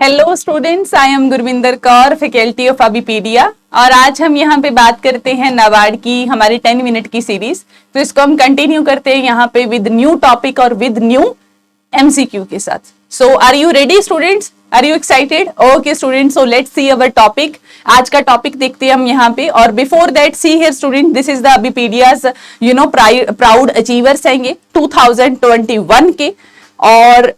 Hello students, I am Gurvinder Kaur, faculty of Abhipedia. और आज हम यहाँ पे बात करते हैं नाबार्ड की हमारी 10 मिनट की सीरीज। तो इसको हम कंटिन्यू करते हैं यहाँ पे विद न्यू टॉपिक और विद न्यू एमसीक्यू के साथ। So are you ready students? Are you excited? Okay students, so let's see our topic. आज का टॉपिक देखते हैं हम यहाँ पे। और before that see here student, this is the Abhipedia's proud achievers हैं ये 2021 के। और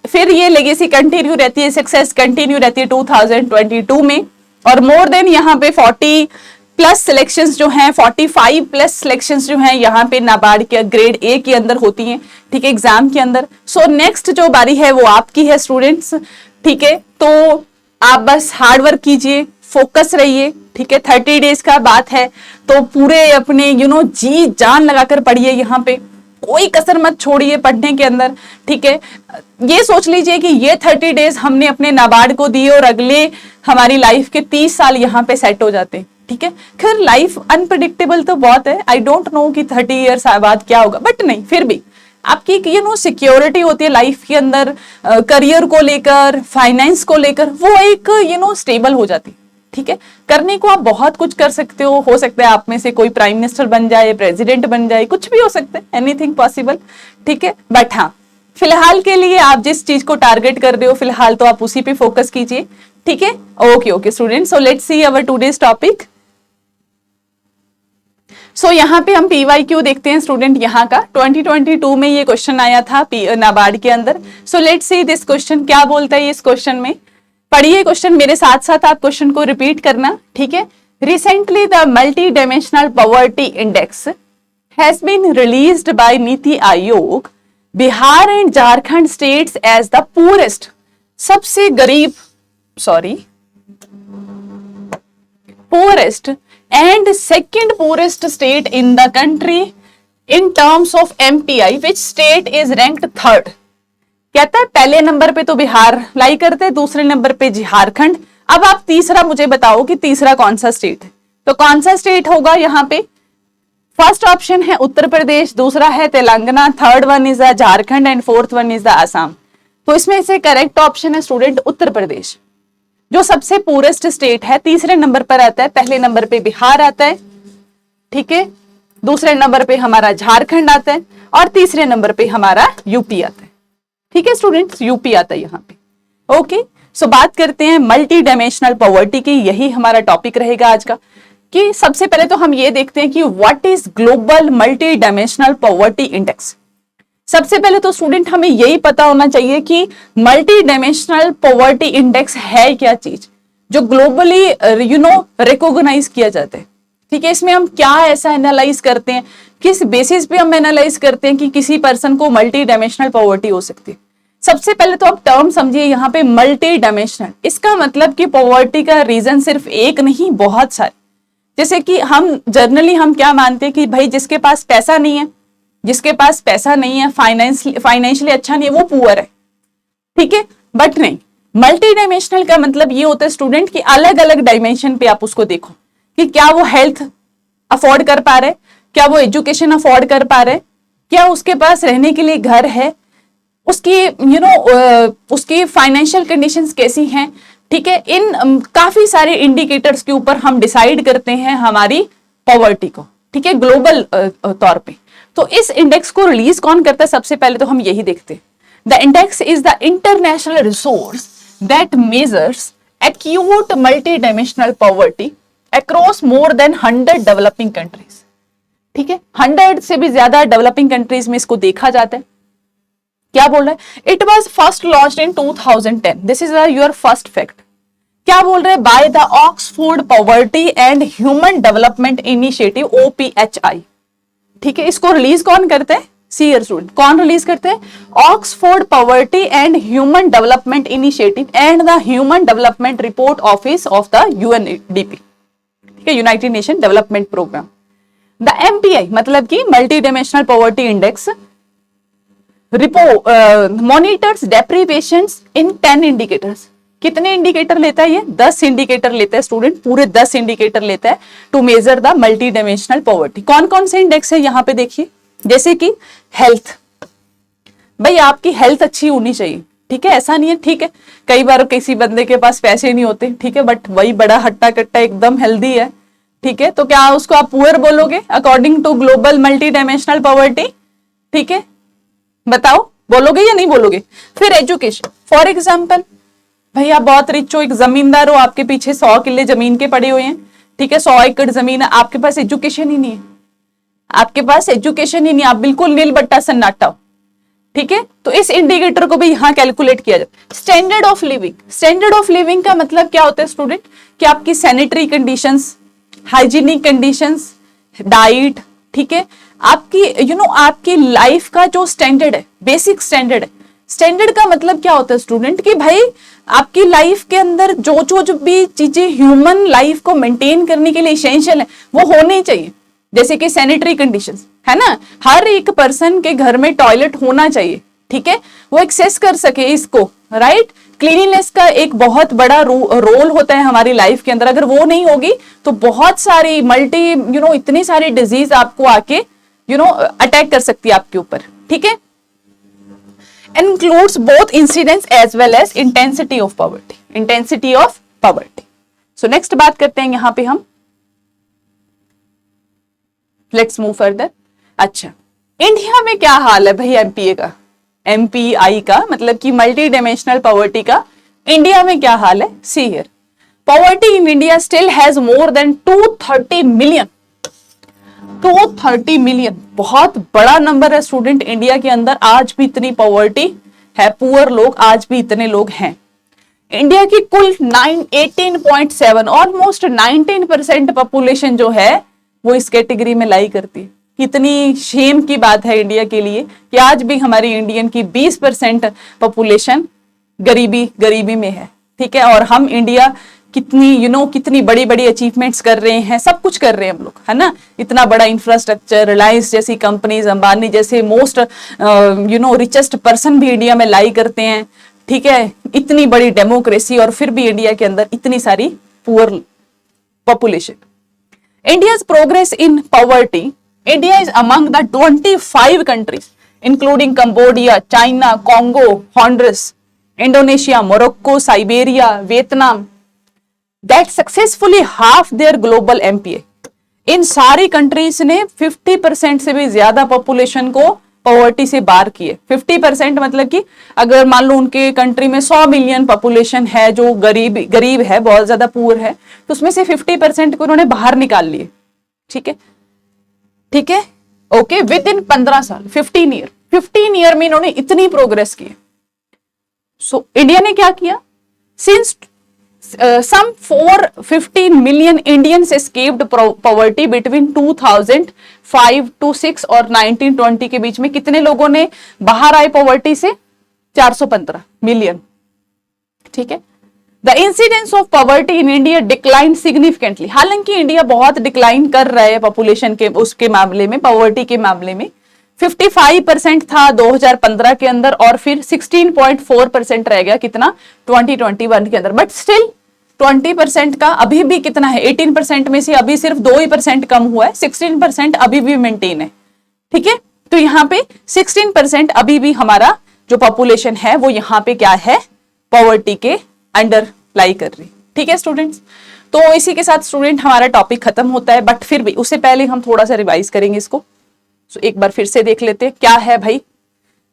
फिर ये लेगेसी कंटिन्यू रहती है, सक्सेस कंटिन्यू रहती है 2022 में। और मोर देन यहाँ पे 40 प्लस सिलेक्शंस जो हैं, 45 प्लस सिलेक्शंस जो हैं यहाँ पे नाबार्ड के ग्रेड ए के अंदर होती हैं, ठीक है, एग्जाम के अंदर। सो नेक्स्ट जो बारी है वो आपकी है स्टूडेंट्स, ठीक है। तो आप बस हार्ड वर्क कीजिए, फोकस रहिए, ठीक है। 30 डेज का बात है तो पूरे अपने जी जान लगाकर पढ़िए, यहाँ पे कोई कसर मत छोड़िए पढ़ने के अंदर, ठीक है। ये सोच लीजिए कि ये 30 डेज हमने अपने नाबार्ड को दिए और अगले हमारी लाइफ के 30 साल यहाँ पे सेट हो जाते हैं, ठीक है। खैर लाइफ अनप्रेडिक्टेबल तो बहुत है, आई डोंट नो कि 30 ईयर्स बाद क्या होगा, बट नहीं, फिर भी आपकी सिक्योरिटी होती है लाइफ के अंदर, करियर को लेकर, फाइनेंस को लेकर, वो एक स्टेबल हो जाती है, ठीक है। करने को आप बहुत कुछ कर सकते हो सकता है आप में से कोई प्राइम मिनिस्टर बन जाए, प्रेसिडेंट बन जाए, कुछ भी हो सकता है, एनीथिंग पॉसिबल, ठीक है। बट हाँ, फिलहाल के लिए आप जिस चीज को टारगेट कर रहे हो फिलहाल तो आप उसी पे फोकस कीजिए, ठीक है। Okay students, so let's see our today's topic. So यहाँ पे हम PYQ देखते हैं स्टूडेंट, यहाँ का 2022 में ये क्वेश्चन आया था नाबार्ड के अंदर। सो लेट्स सी दिस क्वेश्चन, क्या बोलता है इस क्वेश्चन में। पढ़िए क्वेश्चन, मेरे साथ साथ आप क्वेश्चन को रिपीट करना, ठीक है। Recently the multi dimensional poverty index has been released by NITI Aayog. Bihar and Jharkhand states as the poorest, सबसे गरीब, poorest and second poorest state in the country in terms of MPI, which state is ranked third. कहता है पहले number पे तो बिहार लाई करते हैं, दूसरे नंबर पे झारखंड। अब आप तीसरा मुझे बताओ कि तीसरा कौन सा स्टेट है। तो कौन सा स्टेट होगा यहाँ पे? फर्स्ट ऑप्शन है उत्तर प्रदेश, दूसरा है Telangana, third one is the Jharkhand and fourth one is the Assam. तो इसमें से करेक्ट ऑप्शन है स्टूडेंट उत्तर प्रदेश, जो सबसे पुअरेस्ट स्टेट है, तीसरे नंबर पर आता है। पहले नंबर पे बिहार आता है, ठीक है, दूसरे नंबर पे हमारा झारखंड आता है और तीसरे नंबर पे हमारा यूपी आता है, ठीक है स्टूडेंट्स, यूपी आता है यहाँ पे। ओके, सो बात करते हैं मल्टी डायमेंशनल पॉवर्टी की, यही हमारा टॉपिक रहेगा आज का। कि सबसे पहले तो हम ये देखते हैं कि what is global multi dimensional poverty index. सबसे पहले तो स्टूडेंट हमें यही पता होना चाहिए कि मल्टी डायमेंशनल पॉवर्टी इंडेक्स है क्या चीज, जो ग्लोबली रिकॉग्नाइज किया जाता है, ठीक है। इसमें हम क्या ऐसा एनालाइज करते हैं, किस बेसिस पे हम एनालाइज करते हैं कि किसी पर्सन को मल्टी डायमेंशनल पॉवर्टी हो सकती है। सबसे पहले तो आप टर्म समझिए यहाँ पे मल्टी डायमेंशनल, इसका मतलब कि पॉवर्टी का रीजन सिर्फ एक नहीं, बहुत सारे। जैसे कि हम जनरली हम क्या मानते हैं कि भाई जिसके पास पैसा नहीं है, जिसके पास पैसा नहीं है, फाइनेंशियली अच्छा नहीं है, वो पुअर है, ठीक है। बट नहीं, मल्टी डायमेंशनल का मतलब ये होता है स्टूडेंट कि अलग अलग डायमेंशन पे आप उसको देखो कि क्या वो हेल्थ अफोर्ड कर पा रहे, क्या वो एजुकेशन अफोर्ड कर पा रहे, क्या उसके पास रहने के लिए घर है, उसकी उसकी फाइनेंशियल कंडीशंस कैसी हैं, ठीक है। इन काफी सारे इंडिकेटर्स के ऊपर हम डिसाइड करते हैं हमारी पॉवर्टी को, ठीक है, ग्लोबल तौर पे। तो इस इंडेक्स को रिलीज कौन करता है, सबसे पहले तो हम यही देखते हैं। The index is the international resource that measures acute multi-dimensional poverty across more than 100 developing countries, ठीक है। 100 से भी ज्यादा डेवलपिंग कंट्रीज में इसको देखा जाता है। क्या बोल रहा है? It was first launched in 2010, this is your first fact. क्या बोल रहे हैं? By the Oxford poverty and human development initiative OPHI, ठीक है। इसको रिलीज कौन करते हैं? सीयर स्टूडेंट, कौन रिलीज करते हैं? Oxford poverty and human development initiative and the human development report office of the UNDP, ठीक है, United Nation development programme. The MPI मतलब कि multi dimensional poverty index monitors deprivations in 10 indicators. कितने indicator लेता है ये? 10 इंडिकेटर लेता है स्टूडेंट, पूरे 10 इंडिकेटर लेता है to measure the multi dimensional poverty. कौन कौन से इंडेक्स है यहाँ पे देखिए, जैसे कि हेल्थ, भाई आपकी हेल्थ अच्छी होनी चाहिए, ठीक है, ऐसा नहीं है, ठीक है, कई बार किसी बंदे के पास पैसे नहीं होते, ठीक है, बट वही बड़ा हट्टा कट्टा एकदम हेल्दी है, ठीक है, तो क्या उसको आप पुअर बोलोगे according to global multi dimensional poverty? ठीक है, बताओ बोलोगे या नहीं बोलोगे? फिर एजुकेशन, फॉर एग्जाम्पल भाई आप बहुत रिच हो, एक जमींदार हो, आपके पीछे 100 किले जमीन के पड़े हुए हैं, ठीक है, 100 एकड़ जमीन है, आपके पास एजुकेशन ही नहीं है, आपके पास एजुकेशन ही नहीं, आप बिल्कुल नील बट्टा सन्नाटा हो, ठीक है, तो इस इंडिकेटर को भी यहां कैलकुलेट किया जाए। Standard of living, standard of living का मतलब क्या होता है स्टूडेंट, कि आपकी sanitary conditions, hygienic conditions, diet, ठीक है, आपकी आपकी लाइफ का जो स्टैंडर्ड है, बेसिक स्टैंडर्ड है। स्टैंडर्ड का मतलब क्या होता है स्टूडेंट, कि भाई आपकी लाइफ के अंदर जो भी चीजें ह्यूमन लाइफ को मेंटेन करने के लिए इसेंशियल है वो होने ही चाहिए। जैसे कि सैनिटरी कंडीशंस है ना, हर एक पर्सन के घर में टॉयलेट होना चाहिए, ठीक है, वो एक्सेस कर सके इसको, राइट। क्लीनिनेस का एक बहुत बड़ा रोल होता है हमारी लाइफ के अंदर, अगर वो नहीं होगी तो बहुत सारी मल्टी इतनी सारी डिजीज आपको आके अटैक कर सकती है आपके ऊपर, ठीक है। includes both incidence as well as intensity of poverty, intensity of poverty। so next बात करते हैं यहां पे हम, let's move further। अच्छा, इंडिया में क्या हाल है भाई एमपीए का, एमपीआई का मतलब कि मल्टी डायमेंशनल पॉवर्टी का इंडिया में क्या हाल है? See here, poverty in India still has more than 230 million, 230 million बहुत बड़ा नंबर है स्टूडेंट। इंडिया के अंदर आज भी इतनी पॉवर्टी है, पुअर लोग आज भी इतने लोग हैं। इंडिया की कुल 18.7 ऑलमोस्ट 19% पॉपुलेशन जो है वो इस कैटेगरी में लाई करती है। कितनी शेम की बात है इंडिया के लिए कि आज भी हमारी इंडियन की 20% पॉपुलेशन गरीबी में है, ठीक है। और हम इंडिया कितनी कितनी बड़ी बड़ी अचीवमेंट्स कर रहे हैं, सब कुछ कर रहे हैं हम लोग, है ना। इतना बड़ा इंफ्रास्ट्रक्चर, रिलायंस जैसी कंपनीज, अंबानी जैसे मोस्ट रिचेस्ट पर्सन भी इंडिया में लाई करते हैं, ठीक है। इतनी बड़ी डेमोक्रेसी और फिर भी इंडिया के अंदर इतनी सारी poor population. India's progress in poverty, India is among the 25 countries including Cambodia, China, Congo, Honduras, Indonesia, Morocco, Siberia, Vietnam that successfully half their global MPA। इन सारी कंट्रीज ने 50% से भी ज्यादा पॉपुलेशन को पॉवर्टी से बाहर किए। 50% मतलब कि अगर मान लो उनके कंट्री में 100 मिलियन पॉपुलेशन है जो गरीब है, बहुत ज्यादा पुअर है, तो उसमें से 50% को उन्होंने बाहर निकाल लिए, ठीक है, ठीक है, ओके। विद इन 15 साल, 15 ईयर में इन्होंने इतनी प्रोग्रेस की। सो इंडिया ने क्या किया? Since some 415 million Indians escaped poverty between 2005 to 6 और 1920 के बीच में कितने लोगों ने बाहर आए पॉवर्टी से? 415 मिलियन, ठीक है। The incidence of poverty in India decline significantly, हालांकि इंडिया बहुत डिक्लाइन कर रहा है पॉपुलेशन के उसके मामले में, पॉवर्टी के मामले में 55% था 2015 के अंदर और फिर 16.4% रह गया कितना 2021 के अंदर, बट स्टिल 20% का अभी भी कितना है, 18% में से अभी सिर्फ 2% कम हुआ है, 16% अभी भी मेंटेन है, ठीक है। तो यहाँ पे 16% अभी भी हमारा जो पॉपुलेशन है वो यहाँ पे क्या है, पॉवर्टी के अंडर लाई कर रही, ठीक है स्टूडेंट्स। तो इसी के साथ स्टूडेंट हमारा टॉपिक खत्म होता है, बट फिर भी उससे पहले हम थोड़ा सा रिवाइज करेंगे इसको। तो एक बार फिर से देख लेते हैं क्या है भाई।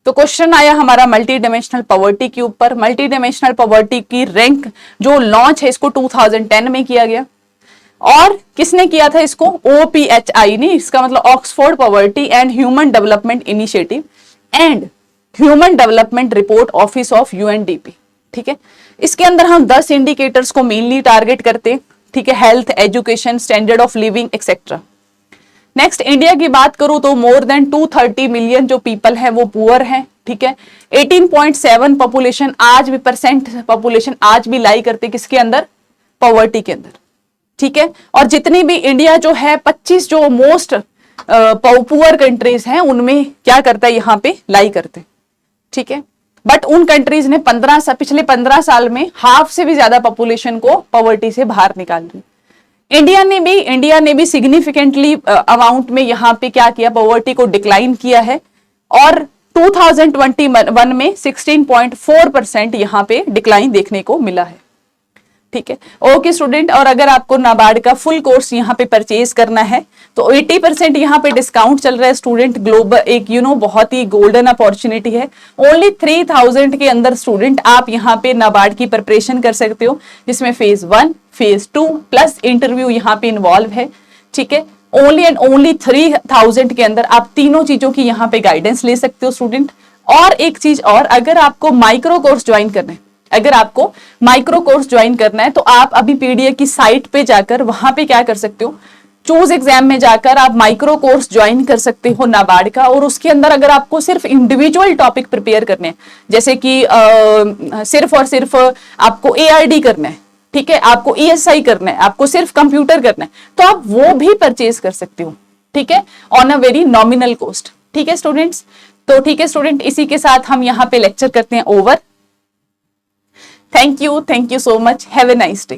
तो क्वेश्चन आया हमारा मल्टी डायमेंशनल पॉवर्टी के ऊपर। मल्टी डायमेंशनल पॉवर्टी की रैंक जो लॉन्च है इसको 2010 में किया गया, और किसने किया था इसको? OPHI ने, इसका मतलब Oxford poverty and human development initiative and human development report office of UNDP, ठीक है। इसके अंदर हम 10 इंडिकेटर्स को मेनली टारगेट करते हैं, ठीक है, health, education, standard of living etcetera. Next India की बात करूं तो मोर देन 230 मिलियन जो पीपल है वो पुअर है, ठीक है। 18.7 पॉपुलेशन आज भी पॉपुलेशन आज भी लाई करते किसके अंदर? पॉवर्टी के अंदर, ठीक है। और जितनी भी इंडिया जो है 25 जो मोस्ट पुअर कंट्रीज हैं उनमें क्या करता है, यहाँ पे लाई करते, ठीक है। बट उन कंट्रीज ने पिछले 15 साल में हाफ से भी ज्यादा पॉपुलेशन को पॉवर्टी से बाहर निकाल दी। इंडिया ने भी सिग्निफिकेंटली अमाउंट में यहाँ पे क्या किया, पॉवर्टी को डिक्लाइन किया है। और 2021 में 16.4% यहाँ पे डिक्लाइन देखने को मिला है। ठीक है, ओके स्टूडेंट। और अगर आपको नाबार्ड का फुल कोर्स यहाँ पे परचेज करना है तो 80% यहाँ पे डिस्काउंट चल रहा है स्टूडेंट। ग्लोबल एक बहुत ही गोल्डन अपॉर्चुनिटी है। ओनली 3000 के अंदर स्टूडेंट आप यहाँ पे नाबार्ड की प्रिपरेशन कर सकते हो, जिसमें फेज 1, फेज 2 प्लस इंटरव्यू यहाँ पे इन्वॉल्व है। ठीक है, ओनली एंड ओनली 3000 के अंदर आप तीनों चीजों की यहाँ पे गाइडेंस ले सकते हो स्टूडेंट। और एक चीज और, अगर आपको माइक्रो कोर्स ज्वाइन करना है, अगर आपको माइक्रो कोर्स ज्वाइन करना है तो आप अभी पीडीए की साइट पे जाकर वहां पे क्या कर सकते हो, चूज एग्जाम में जाकर आप माइक्रो कोर्स ज्वाइन कर सकते हो नाबार्ड का। और उसके अंदर अगर आपको सिर्फ इंडिविजुअल टॉपिक प्रिपेयर करने हैं, जैसे कि सिर्फ और सिर्फ आपको एआरडी करना है, ठीक है, आपको ईएसआई करना है, आपको सिर्फ कंप्यूटर करना है, तो आप वो भी परचेज कर सकते हो। ठीक है, on a very nominal cost. ठीक है स्टूडेंट्स, तो ठीक है स्टूडेंट, इसी के साथ हम यहाँ पे लेक्चर करते हैं over. Thank you so much. Have a nice day.